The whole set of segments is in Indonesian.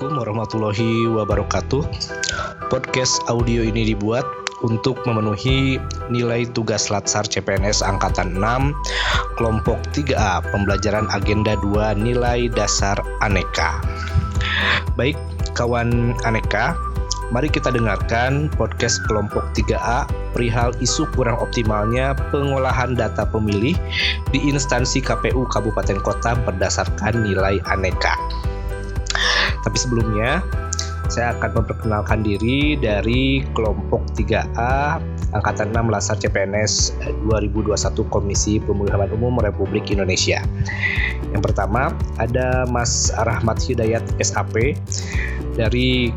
Assalamualaikum warahmatullahi wabarakatuh. Podcast audio ini dibuat untuk memenuhi nilai tugas Latsar CPNS Angkatan 6 Kelompok 3A Pembelajaran Agenda 2 Nilai Dasar Aneka. Baik, kawan Aneka, mari kita dengarkan podcast kelompok 3A perihal isu kurang optimalnya pengolahan data pemilih di instansi KPU Kabupaten Kota berdasarkan nilai aneka. Tapi sebelumnya, saya akan memperkenalkan diri dari kelompok 3A Angkatan 6 Latsar CPNS 2021 Komisi Pemilihan Umum Republik Indonesia. Yang pertama, ada Mas Rahmat Hidayat SAP dari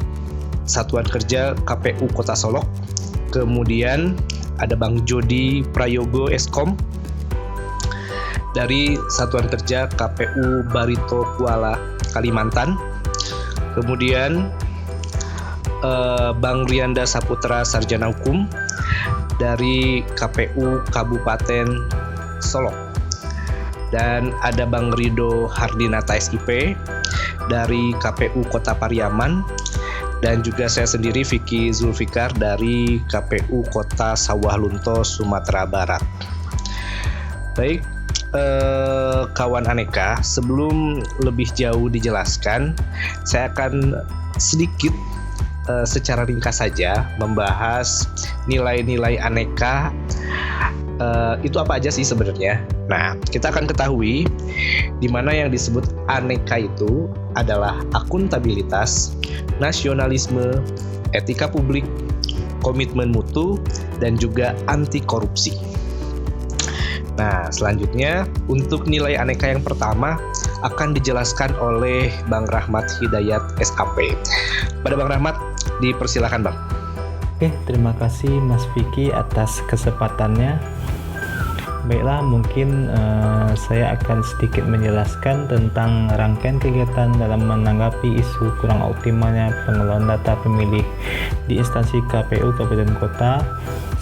Satuan Kerja KPU Kota Solok. Kemudian ada Bang Jody Prayogo Eskom dari Satuan Kerja KPU Barito Kuala Kalimantan. Kemudian Bang Rianda Saputra Sarjana Hukum dari KPU Kabupaten Solok. Dan ada Bang Rido Hardinata SIP dari KPU Kota Pariaman. Dan juga saya sendiri Vicky Zulfikar dari KPU Kota Sawah Lunto, Sumatera Barat. Baik, kawan Aneka, sebelum lebih jauh dijelaskan, saya akan sedikit secara ringkas saja membahas nilai-nilai aneka. Itu apa aja sih sebenarnya? Nah, kita akan ketahui di mana yang disebut aneka itu adalah akuntabilitas, nasionalisme, etika publik, komitmen mutu, dan juga anti korupsi. Nah, selanjutnya untuk nilai aneka yang pertama akan dijelaskan oleh Bang Rahmat Hidayat SAP. Pada Bang Rahmat, dipersilakan Bang. Oke, terima kasih Mas Vicky atas kesempatannya. Baiklah, mungkin saya akan sedikit menjelaskan tentang rangkaian kegiatan dalam menanggapi isu kurang optimalnya pengelolaan data pemilih di instansi KPU Kabupaten Kota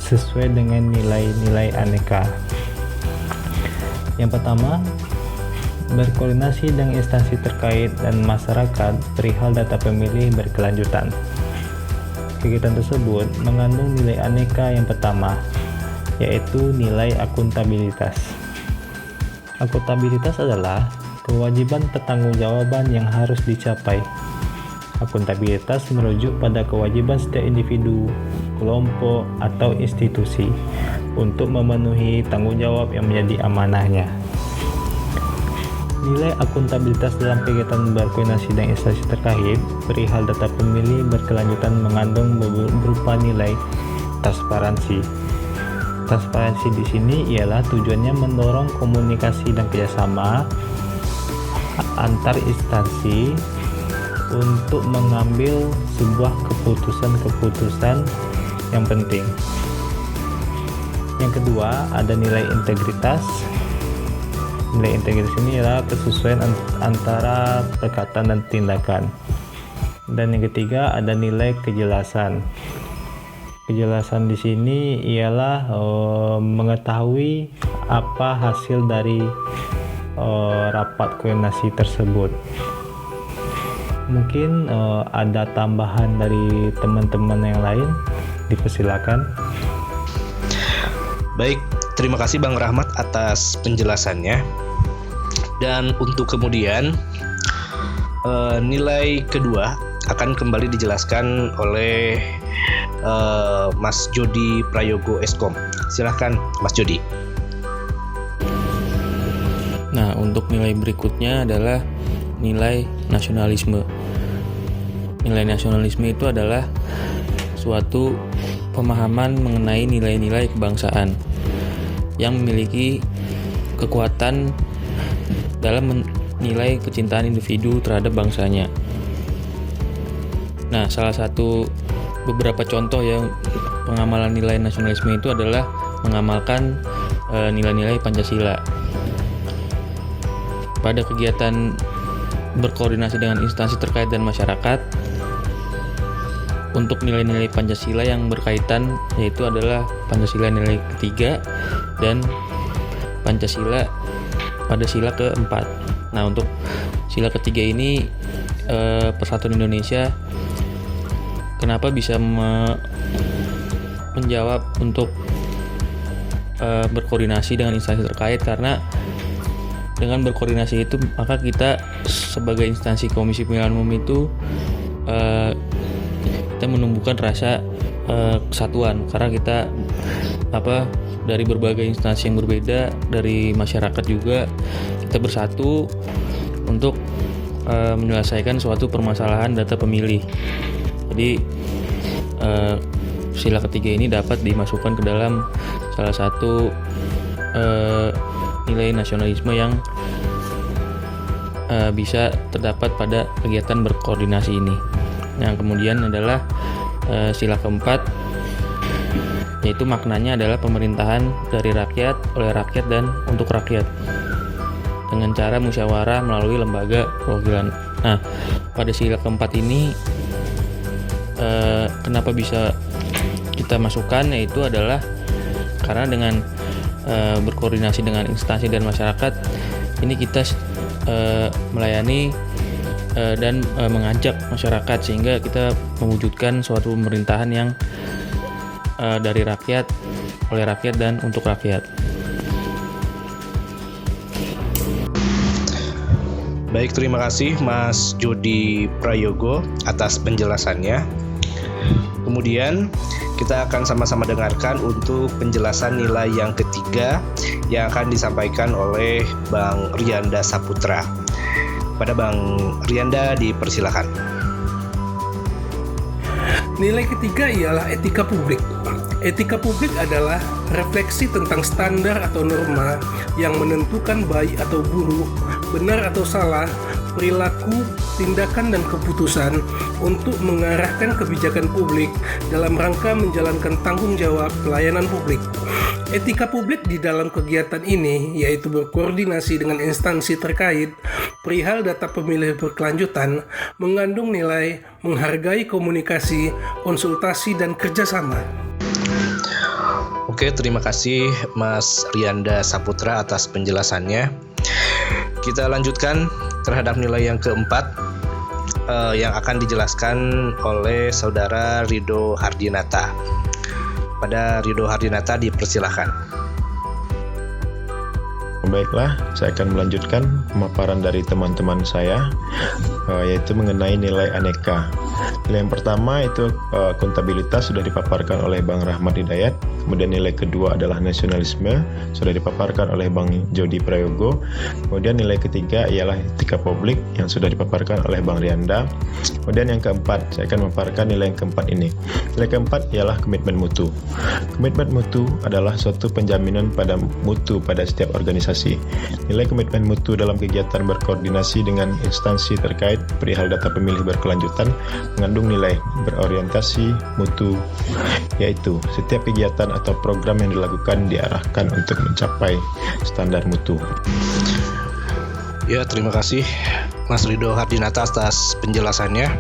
sesuai dengan nilai-nilai aneka. Yang pertama, berkoordinasi dengan instansi terkait dan masyarakat perihal data pemilih berkelanjutan. Kegiatan tersebut mengandung nilai aneka yang pertama, yaitu nilai akuntabilitas. Akuntabilitas adalah kewajiban pertanggungjawaban yang harus dicapai. Akuntabilitas merujuk pada kewajiban setiap individu, kelompok, atau institusi untuk memenuhi tanggung jawab yang menjadi amanahnya. Nilai akuntabilitas dalam kegiatan berkoordinasi dengan instansi terkait perihal data pemilih berkelanjutan mengandung berupa nilai transparansi. Transparansi di sini ialah tujuannya mendorong komunikasi dan kerjasama antar instansi untuk mengambil sebuah keputusan-keputusan yang penting. Yang kedua, ada nilai integritas. Nilai integritas ini adalah kesesuaian antara perkataan dan tindakan. Dan yang ketiga, ada nilai kejelasan. Kejelasan di sini ialah mengetahui apa hasil dari rapat koordinasi tersebut. Mungkin ada tambahan dari teman-teman yang lain, dipersilakan. Baik, terima kasih Bang Rahmat atas penjelasannya. Dan untuk kemudian nilai kedua akan kembali dijelaskan oleh Mas Jody Prayogo Eskom. Silahkan Mas Jody. Nah, untuk nilai berikutnya adalah nilai nasionalisme. Nilai nasionalisme itu adalah suatu pemahaman mengenai nilai-nilai kebangsaan yang memiliki kekuatan dalam menilai kecintaan individu terhadap bangsanya. Nah, salah satu beberapa contoh yang pengamalan nilai nasionalisme itu adalah mengamalkan nilai-nilai Pancasila. Pada kegiatan berkoordinasi dengan instansi terkait dan masyarakat untuk nilai-nilai Pancasila yang berkaitan, yaitu adalah Pancasila nilai ketiga dan Pancasila pada sila keempat. Nah, untuk sila ketiga ini Persatuan Indonesia kenapa bisa menjawab untuk berkoordinasi dengan instansi terkait, karena dengan berkoordinasi itu maka kita sebagai instansi Komisi Pemilihan Umum itu kita menumbuhkan rasa kesatuan, karena kita dari berbagai instansi yang berbeda, dari masyarakat juga kita bersatu untuk menyelesaikan suatu permasalahan data pemilih. Jadi sila ketiga ini dapat dimasukkan ke dalam salah satu nilai nasionalisme yang bisa terdapat pada kegiatan berkoordinasi ini. Yang kemudian adalah sila keempat, yaitu maknanya adalah pemerintahan dari rakyat, oleh rakyat, dan untuk rakyat dengan cara musyawarah melalui lembaga perwakilan. Nah, pada sila keempat ini kenapa bisa kita masukkan, yaitu adalah karena dengan berkoordinasi dengan instansi dan masyarakat ini kita melayani dan mengajak masyarakat sehingga kita mewujudkan suatu pemerintahan yang dari rakyat, oleh rakyat, dan untuk rakyat. Baik, terima kasih Mas Jody Prayogo atas penjelasannya. Kemudian kita akan sama-sama dengarkan untuk penjelasan nilai yang ketiga yang akan disampaikan oleh Bang Rianda Saputra. Pada Bang Rianda dipersilakan. Nilai ketiga ialah etika publik. Etika publik adalah refleksi tentang standar atau norma yang menentukan baik atau buruk, benar atau salah, perilaku, tindakan, dan keputusan untuk mengarahkan kebijakan publik dalam rangka menjalankan tanggung jawab pelayanan publik. Etika publik di dalam kegiatan ini yaitu berkoordinasi dengan instansi terkait perihal data pemilih berkelanjutan, mengandung nilai menghargai komunikasi, konsultasi, dan kerjasama. Oke, terima kasih Mas Rianda Saputra atas penjelasannya. Kita lanjutkan terhadap nilai yang keempat yang akan dijelaskan oleh Saudara Ridho Hardinata. Pada Ridho Hardinata dipersilahkan. Baiklah, saya akan melanjutkan pemaparan dari teman-teman saya, yaitu mengenai nilai aneka. Nilai yang pertama itu akuntabilitas, sudah dipaparkan oleh Bang Rahmat Hidayat. Kemudian nilai kedua adalah nasionalisme, sudah dipaparkan oleh Bang Jody Prayogo. Kemudian nilai ketiga ialah etika publik yang sudah dipaparkan oleh Bang Rianda. Kemudian yang keempat, saya akan memaparkan nilai yang keempat ini. Nilai keempat ialah komitmen mutu. Komitmen mutu adalah suatu penjaminan pada mutu pada setiap organisasi. Nilai komitmen mutu dalam kegiatan berkoordinasi dengan instansi terkait perihal data pemilih berkelanjutan mengandung nilai berorientasi mutu, yaitu setiap kegiatan atau program yang dilakukan diarahkan untuk mencapai standar mutu. Ya, terima kasih Mas Ridho Hardinata atas penjelasannya.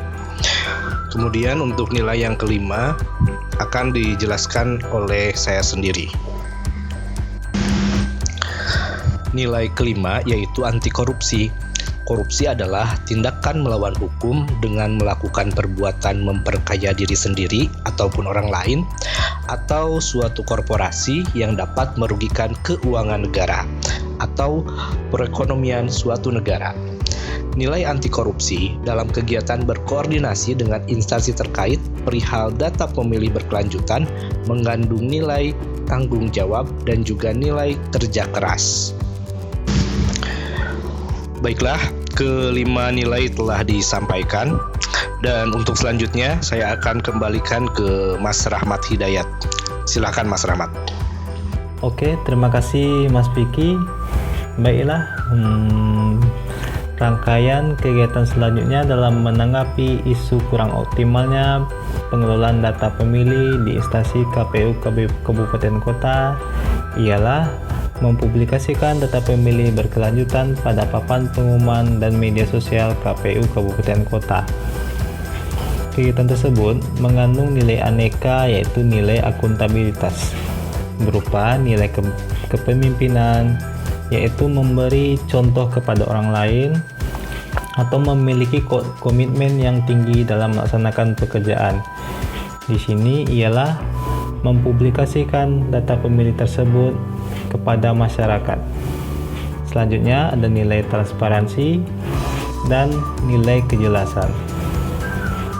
Kemudian untuk nilai yang kelima akan dijelaskan oleh saya sendiri. Nilai kelima yaitu anti korupsi. Korupsi adalah tindakan melawan hukum dengan melakukan perbuatan memperkaya diri sendiri ataupun orang lain atau suatu korporasi yang dapat merugikan keuangan negara atau perekonomian suatu negara. Nilai anti korupsi dalam kegiatan berkoordinasi dengan instansi terkait perihal data pemilih berkelanjutan mengandung nilai tanggung jawab dan juga nilai kerja keras. Baiklah, kelima nilai telah disampaikan dan untuk selanjutnya saya akan kembalikan ke Mas Rahmat Hidayat. Silakan Mas Rahmat. Oke, terima kasih Mas Vicky. Baiklah, rangkaian kegiatan selanjutnya dalam menanggapi isu kurang optimalnya pengelolaan data pemilih di instansi KPU Kabupaten Kota ialah mempublikasikan data pemilih berkelanjutan pada papan pengumuman dan media sosial KPU Kabupaten Kota. Kegiatan tersebut mengandung nilai aneka yaitu nilai akuntabilitas berupa nilai kepemimpinan, yaitu memberi contoh kepada orang lain, atau memiliki komitmen yang tinggi dalam melaksanakan pekerjaan. Di sini ialah mempublikasikan data pemilih tersebut kepada masyarakat. Selanjutnya ada nilai transparansi dan nilai kejelasan.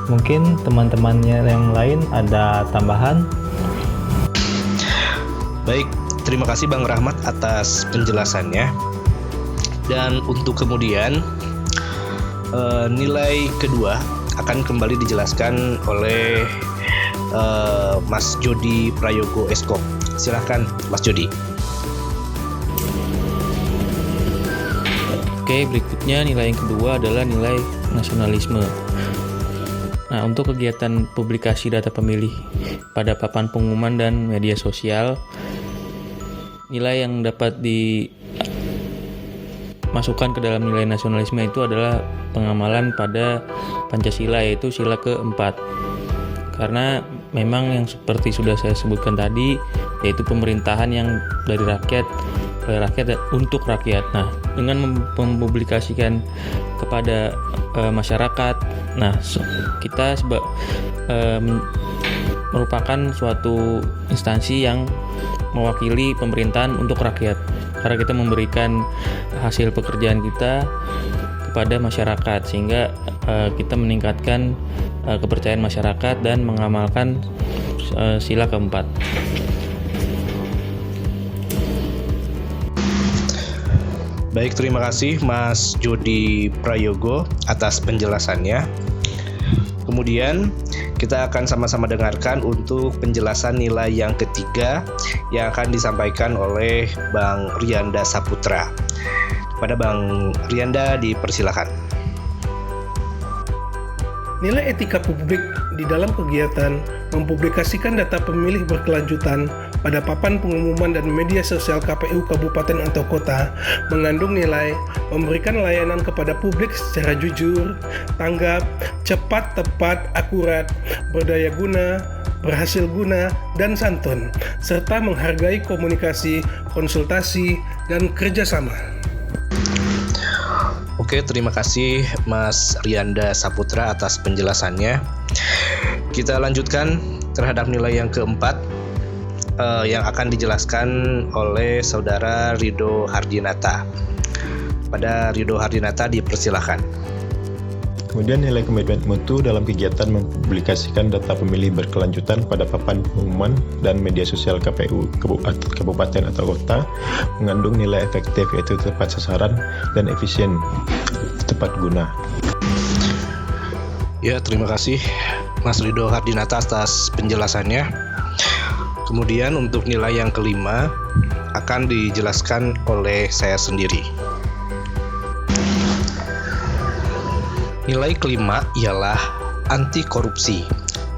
Mungkin teman-temannya yang lain ada tambahan? Baik, terima kasih Bang Rahmat atas penjelasannya. Dan untuk kemudian nilai kedua akan kembali dijelaskan oleh Mas Jody Prayogo Eskop. Silahkan Mas Jody. Oke, berikutnya nilai yang kedua adalah nilai nasionalisme. Nah, untuk kegiatan publikasi data pemilih pada papan pengumuman dan media sosial, nilai yang dapat dimasukkan ke dalam nilai nasionalisme itu adalah pengamalan pada Pancasila, yaitu sila keempat. Karena memang yang seperti sudah saya sebutkan tadi, yaitu pemerintahan yang dari rakyat, oleh rakyat dan untuk rakyat. Nah, dengan mempublikasikan kepada masyarakat, nah kita merupakan suatu instansi yang mewakili pemerintahan untuk rakyat, karena kita memberikan hasil pekerjaan kita kepada masyarakat, sehingga kita meningkatkan kepercayaan masyarakat dan mengamalkan sila keempat. Baik, terima kasih Mas Jody Prayogo atas penjelasannya. Kemudian kita akan sama-sama dengarkan untuk penjelasan nilai yang ketiga yang akan disampaikan oleh Bang Rianda Saputra. Kepada Bang Rianda dipersilakan. Nilai etika publik di dalam kegiatan mempublikasikan data pemilih berkelanjutan pada papan pengumuman dan media sosial KPU kabupaten atau kota mengandung nilai memberikan layanan kepada publik secara jujur, tanggap, cepat, tepat, akurat, berdaya guna, berhasil guna, dan santun, serta menghargai komunikasi, konsultasi, dan kerjasama. Oke, terima kasih Mas Rianda Saputra atas penjelasannya. Kita lanjutkan terhadap nilai yang keempat yang akan dijelaskan oleh Saudara Ridho Hardinata. Pada Ridho Hardinata dipersilakan. Kemudian nilai komitmen mutu dalam kegiatan mempublikasikan data pemilih berkelanjutan pada papan pengumuman dan media sosial KPU kabupaten atau kota mengandung nilai efektif, yaitu tepat sasaran dan efisien, tepat guna. Ya, terima kasih Mas Ridho Hardinata atas penjelasannya. Kemudian untuk nilai yang kelima akan dijelaskan oleh saya sendiri. Nilai kelima ialah anti korupsi.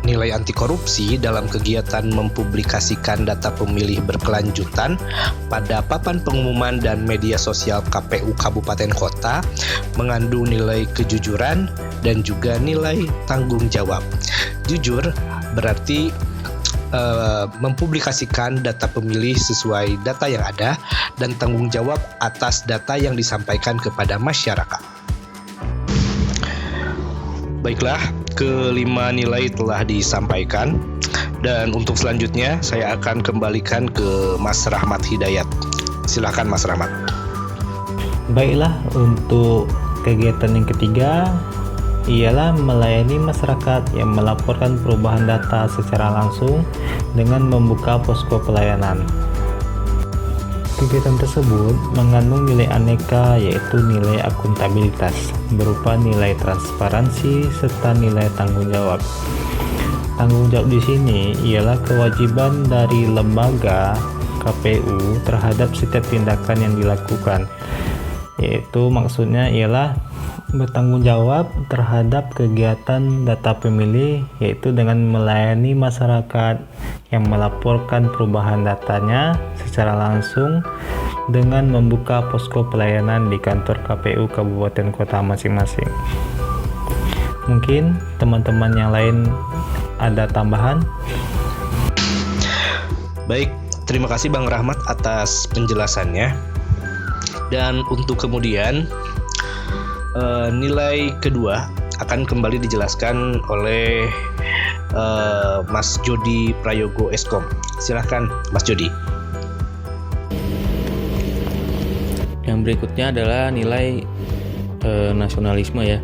Nilai anti korupsi dalam kegiatan mempublikasikan data pemilih berkelanjutan pada papan pengumuman dan media sosial KPU kabupaten kota mengandung nilai kejujuran dan juga nilai tanggung jawab. Jujur berarti mempublikasikan data pemilih sesuai data yang ada dan tanggung jawab atas data yang disampaikan kepada masyarakat. Baiklah, kelima nilai telah disampaikan dan untuk selanjutnya saya akan kembalikan ke Mas Rahmat Hidayat. Silakan Mas Rahmat. Baiklah, untuk kegiatan yang ketiga ialah melayani masyarakat yang melaporkan perubahan data secara langsung dengan membuka posko pelayanan. Kegiatan tersebut mengandung nilai aneka, yaitu nilai akuntabilitas berupa nilai transparansi serta nilai tanggung jawab. Tanggung jawab di sini ialah kewajiban dari lembaga KPU terhadap setiap tindakan yang dilakukan, yaitu maksudnya ialah bertanggung jawab terhadap kegiatan data pemilih, yaitu dengan melayani masyarakat yang melaporkan perubahan datanya secara langsung dengan membuka posko pelayanan di kantor KPU kabupaten kota masing-masing. Mungkin teman-teman yang lain ada tambahan? Baik, terima kasih Bang Rahmat atas penjelasannya. Dan untuk kemudian Nilai kedua akan kembali dijelaskan oleh Mas Jody Prayogo Eskom. Silahkan Mas Jody. Yang berikutnya adalah nilai nasionalisme ya.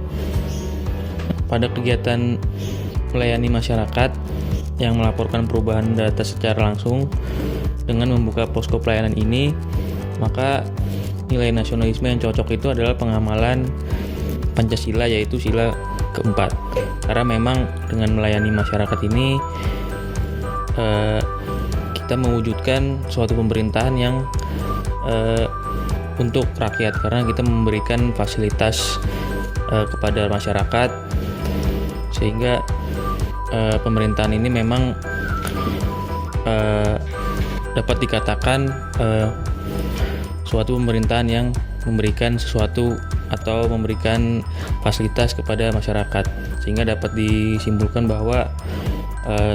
Pada kegiatan melayani masyarakat yang melaporkan perubahan data secara langsung dengan membuka posko pelayanan ini, maka nilai nasionalisme yang cocok itu adalah pengamalan Pancasila, yaitu sila keempat. Karena memang dengan melayani masyarakat ini kita mewujudkan suatu pemerintahan yang untuk rakyat, karena kita memberikan fasilitas kepada masyarakat, sehingga pemerintahan ini memang dapat dikatakan suatu pemerintahan yang memberikan sesuatu atau memberikan fasilitas kepada masyarakat, sehingga dapat disimpulkan bahwa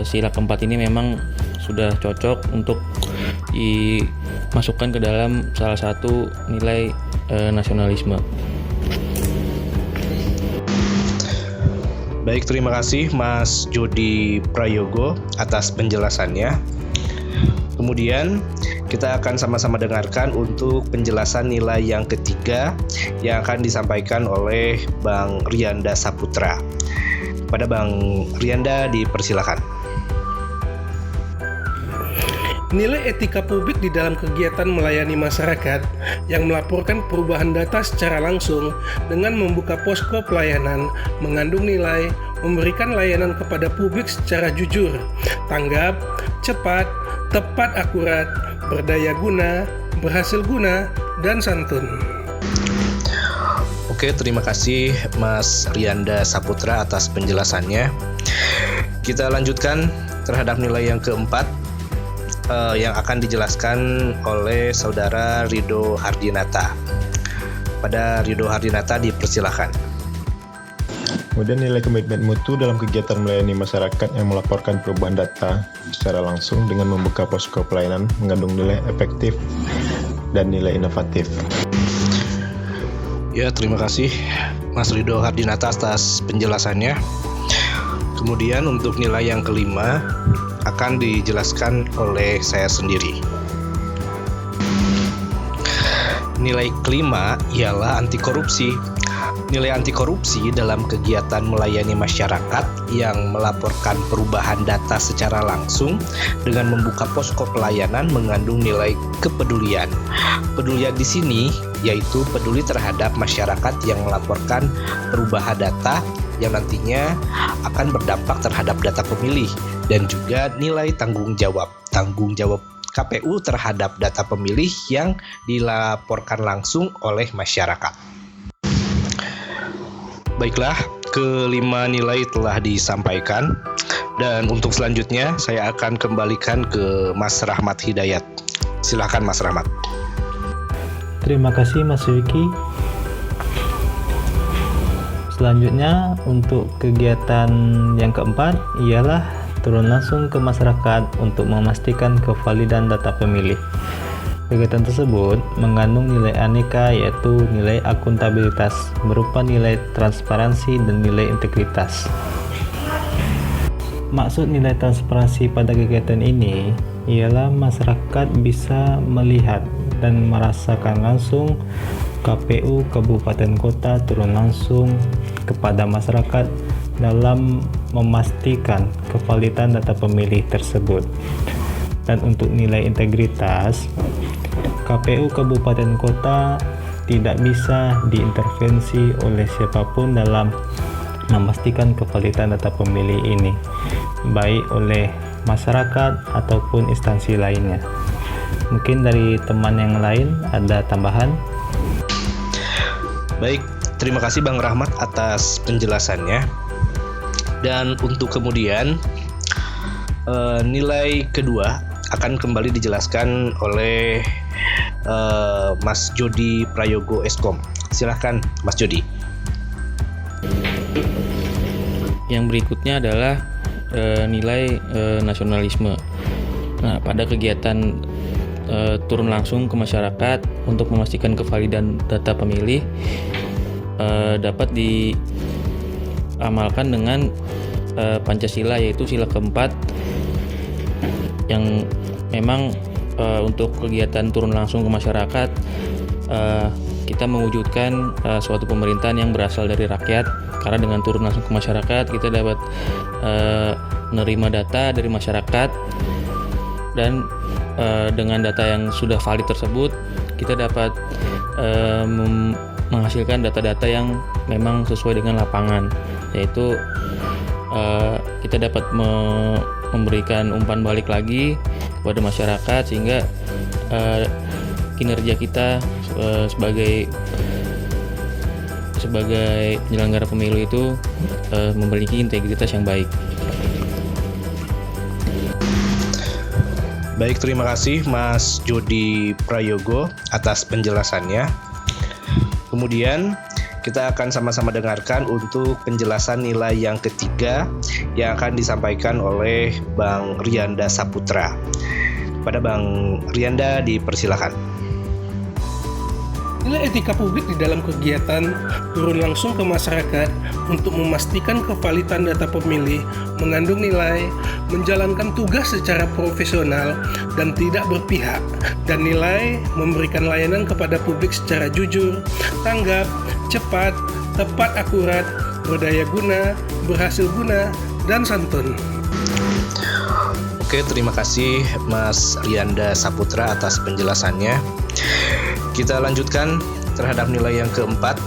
sila keempat ini memang sudah cocok untuk dimasukkan ke dalam salah satu nilai nasionalisme. Baik, terima kasih Mas Jody Prayogo atas penjelasannya. Kemudian kita akan sama-sama dengarkan untuk penjelasan nilai yang ketiga yang akan disampaikan oleh Bang Rianda Saputra. Pada Bang Rianda dipersilakan. Nilai etika publik di dalam kegiatan melayani masyarakat yang melaporkan perubahan data secara langsung dengan membuka posko pelayanan mengandung nilai memberikan layanan kepada publik secara jujur, tanggap, cepat, tepat akurat, berdaya guna, berhasil guna, dan santun. Oke, terima kasih Mas Rianda Saputra atas penjelasannya. Kita lanjutkan terhadap nilai yang keempat yang akan dijelaskan oleh Saudara Rido Hardinata. Pada Rido Hardinata dipersilakan. Kemudian nilai komitmen mutu dalam kegiatan melayani masyarakat yang melaporkan perubahan data secara langsung dengan membuka posko pelayanan mengandung nilai efektif dan nilai inovatif. Ya, terima kasih Mas Rido Hardinata atas penjelasannya. Kemudian untuk nilai yang kelima akan dijelaskan oleh saya sendiri. Nilai kelima ialah anti korupsi. Nilai anti korupsi dalam kegiatan melayani masyarakat yang melaporkan perubahan data secara langsung dengan membuka posko pelayanan mengandung nilai kepedulian. Pedulian di sini yaitu peduli terhadap masyarakat yang melaporkan perubahan data yang nantinya akan berdampak terhadap data pemilih, dan juga nilai tanggung jawab KPU terhadap data pemilih yang dilaporkan langsung oleh masyarakat. Baiklah, kelima nilai telah disampaikan, dan untuk selanjutnya saya akan kembalikan ke Mas Rahmat Hidayat. Silakan Mas Rahmat. Terima kasih Mas Wiki. Selanjutnya untuk kegiatan yang keempat ialah turun langsung ke masyarakat untuk memastikan kevalidan data pemilih. Kegiatan tersebut mengandung nilai aneka, yaitu nilai akuntabilitas berupa nilai transparansi dan nilai integritas. Maksud nilai transparansi pada kegiatan ini ialah masyarakat bisa melihat dan merasakan langsung KPU Kabupaten Kota turun langsung kepada masyarakat dalam memastikan kevalidan data pemilih tersebut. Dan untuk nilai integritas, KPU Kabupaten Kota tidak bisa diintervensi oleh siapapun dalam memastikan kevalidan data pemilih ini, baik oleh masyarakat ataupun instansi lainnya. Mungkin dari teman yang lain ada tambahan? Baik, terima kasih Bang Rahmat atas penjelasannya. Dan untuk kemudian nilai kedua akan kembali dijelaskan oleh Mas Jody Prayogo Eskom. Silahkan Mas Jody. Yang berikutnya adalah nilai nasionalisme. Nah, pada kegiatan turun langsung ke masyarakat untuk memastikan kevalidan data pemilih, dapat diamalkan dengan Pancasila, yaitu sila keempat yang memang untuk kegiatan turun langsung ke masyarakat kita mewujudkan suatu pemerintahan yang berasal dari rakyat, karena dengan turun langsung ke masyarakat kita dapat menerima data dari masyarakat, dan dengan data yang sudah valid tersebut kita dapat menghasilkan data-data yang memang sesuai dengan lapangan, yaitu kita dapat memberikan umpan balik lagi kepada masyarakat, sehingga kinerja kita sebagai penyelenggara pemilu itu memiliki integritas yang baik. Baik, terima kasih Mas Jody Prayogo atas penjelasannya. Kemudian kita akan sama-sama dengarkan untuk penjelasan nilai yang ketiga yang akan disampaikan oleh Bang Rianda Saputra. Pada Bang Rianda dipersilakan. Nilai etika publik di dalam kegiatan turun langsung ke masyarakat untuk memastikan kevalidan data pemilih mengandung nilai menjalankan tugas secara profesional dan tidak berpihak, dan nilai memberikan layanan kepada publik secara jujur, tanggap, cepat, tepat, akurat, berdaya guna, berhasil guna, dan santun. Oke, terima kasih Mas Rianda Saputra atas penjelasannya. Kita lanjutkan terhadap nilai yang keempat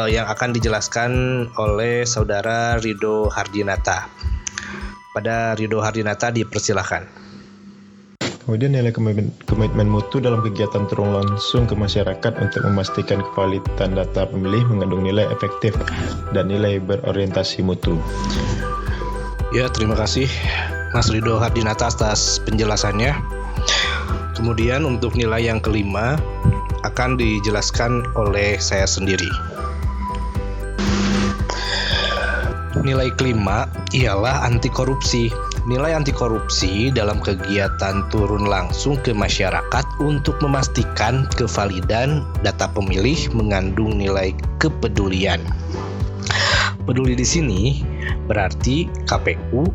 yang akan dijelaskan oleh Saudara Ridho Hardinata. Pada Ridho Hardinata dipersilakan. Kemudian nilai komitmen mutu dalam kegiatan turun langsung ke masyarakat untuk memastikan kevalidan data pemilih mengandung nilai efektif dan nilai berorientasi mutu. Ya, terima kasih Mas Ridho Hardinata atas penjelasannya. Kemudian untuk nilai yang kelima akan dijelaskan oleh saya sendiri. Nilai kelima ialah anti korupsi. Nilai anti korupsi dalam kegiatan turun langsung ke masyarakat untuk memastikan kevalidan data pemilih mengandung nilai kepedulian. Peduli di sini berarti KPU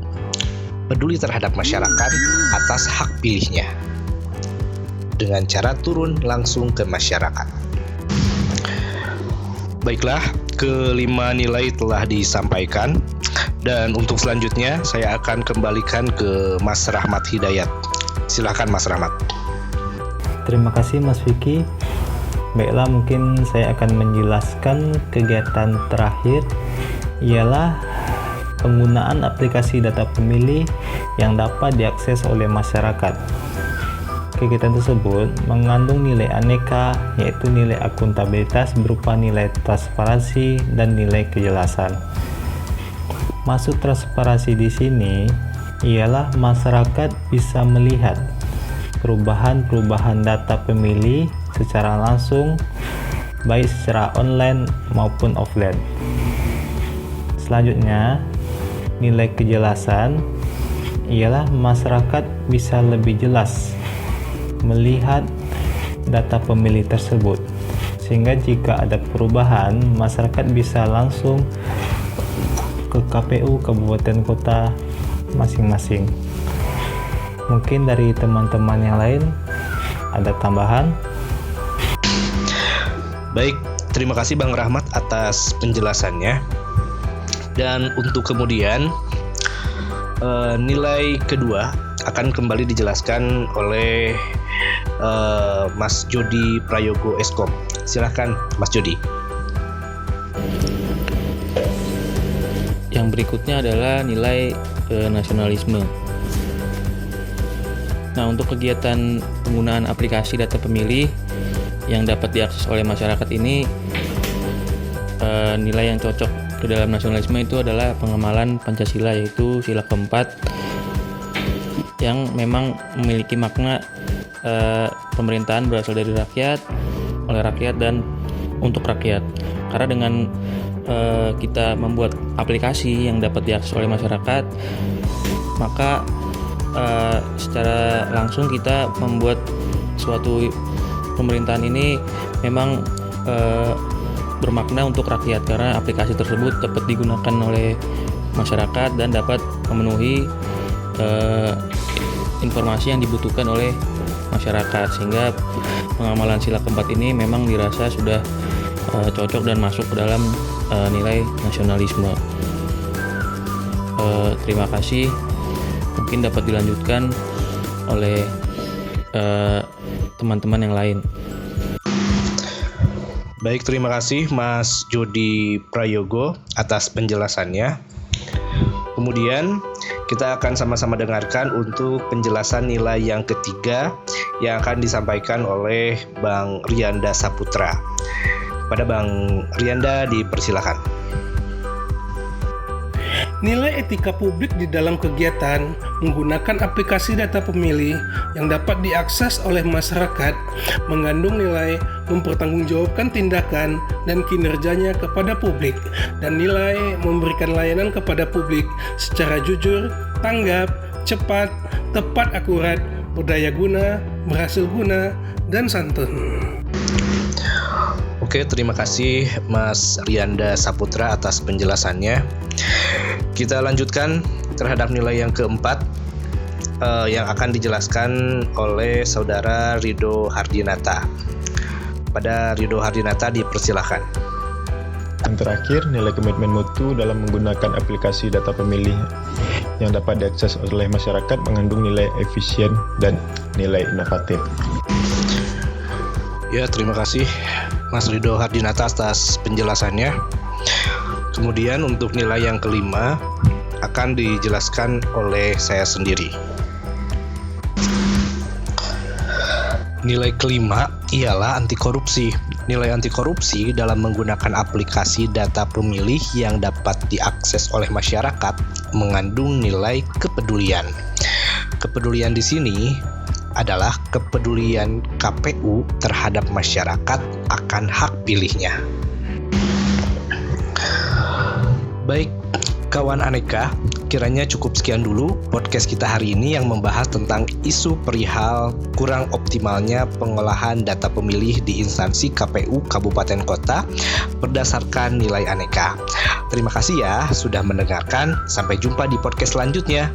peduli terhadap masyarakat atas hak pilihnya dengan cara turun langsung ke masyarakat. Baiklah, kelima nilai telah disampaikan, dan untuk selanjutnya saya akan kembalikan ke Mas Rahmat Hidayat. Silakan Mas Rahmat. Terima kasih Mas Vicky. Baiklah, mungkin saya akan menjelaskan kegiatan terakhir, ialah penggunaan aplikasi data pemilih yang dapat diakses oleh masyarakat. Kegiatan tersebut mengandung nilai aneka, yaitu nilai akuntabilitas berupa nilai transparansi dan nilai kejelasan. Maksud transparansi di sini ialah masyarakat bisa melihat perubahan-perubahan data pemilih secara langsung, baik secara online maupun offline. Selanjutnya, nilai kejelasan ialah masyarakat bisa lebih jelas melihat data pemilih tersebut, sehingga jika ada perubahan masyarakat bisa langsung ke KPU kabupaten kota masing-masing. Mungkin dari teman-teman yang lain ada tambahan? Baik, terima kasih Bang Rahmat atas penjelasannya. Dan untuk kemudian nilai kedua akan kembali dijelaskan oleh Mas Jody Prayogo Eskom. Silahkan Mas Jody. Yang berikutnya adalah nilai nasionalisme. Nah, untuk kegiatan penggunaan aplikasi data pemilih yang dapat diakses oleh masyarakat ini, nilai yang cocok ke dalam nasionalisme itu adalah pengamalan Pancasila, yaitu sila keempat yang memang memiliki makna pemerintahan berasal dari rakyat, oleh rakyat, dan untuk rakyat. Karena dengan kita membuat aplikasi yang dapat diakses oleh masyarakat, maka secara langsung kita membuat suatu pemerintahan ini memang bermakna untuk rakyat karena aplikasi tersebut dapat digunakan oleh masyarakat dan dapat memenuhi informasi yang dibutuhkan oleh masyarakat, sehingga pengamalan sila keempat ini memang dirasa sudah cocok dan masuk ke dalam nilai nasionalisme. Terima kasih. Mungkin dapat dilanjutkan oleh teman-teman yang lain. Baik, terima kasih Mas Jody Prayogo atas penjelasannya. Kemudian kita akan sama-sama dengarkan untuk penjelasan nilai yang ketiga yang akan disampaikan oleh Bang Rianda Saputra. Pada Bang Rianda dipersilakan. Nilai etika publik di dalam kegiatan menggunakan aplikasi data pemilih yang dapat diakses oleh masyarakat mengandung nilai mempertanggungjawabkan tindakan dan kinerjanya kepada publik dan nilai memberikan layanan kepada publik secara jujur, tanggap, cepat, tepat, akurat, berdaya guna, berhasil guna, dan santun. Oke, terima kasih Mas Rianda Saputra atas penjelasannya. Kita lanjutkan terhadap nilai yang keempat yang akan dijelaskan oleh Saudara Rido Hardinata. Pada Rido Hardinata dipersilakan. Yang terakhir, nilai komitmen mutu dalam menggunakan aplikasi data pemilih yang dapat diakses oleh masyarakat mengandung nilai efisien dan nilai inovatif. Ya, terima kasih Mas Rido Hardinata atas penjelasannya. Kemudian untuk nilai yang kelima akan dijelaskan oleh saya sendiri. Nilai kelima ialah anti korupsi. Nilai anti korupsi dalam menggunakan aplikasi data pemilih yang dapat diakses oleh masyarakat mengandung nilai kepedulian. Kepedulian di sini adalah kepedulian KPU terhadap masyarakat akan hak pilihnya. Baik, kawan Aneka, kiranya cukup sekian dulu podcast kita hari ini yang membahas tentang isu perihal kurang optimalnya pengolahan data pemilih di instansi KPU Kabupaten Kota berdasarkan nilai Aneka. Terima kasih ya sudah mendengarkan. Sampai jumpa di podcast selanjutnya.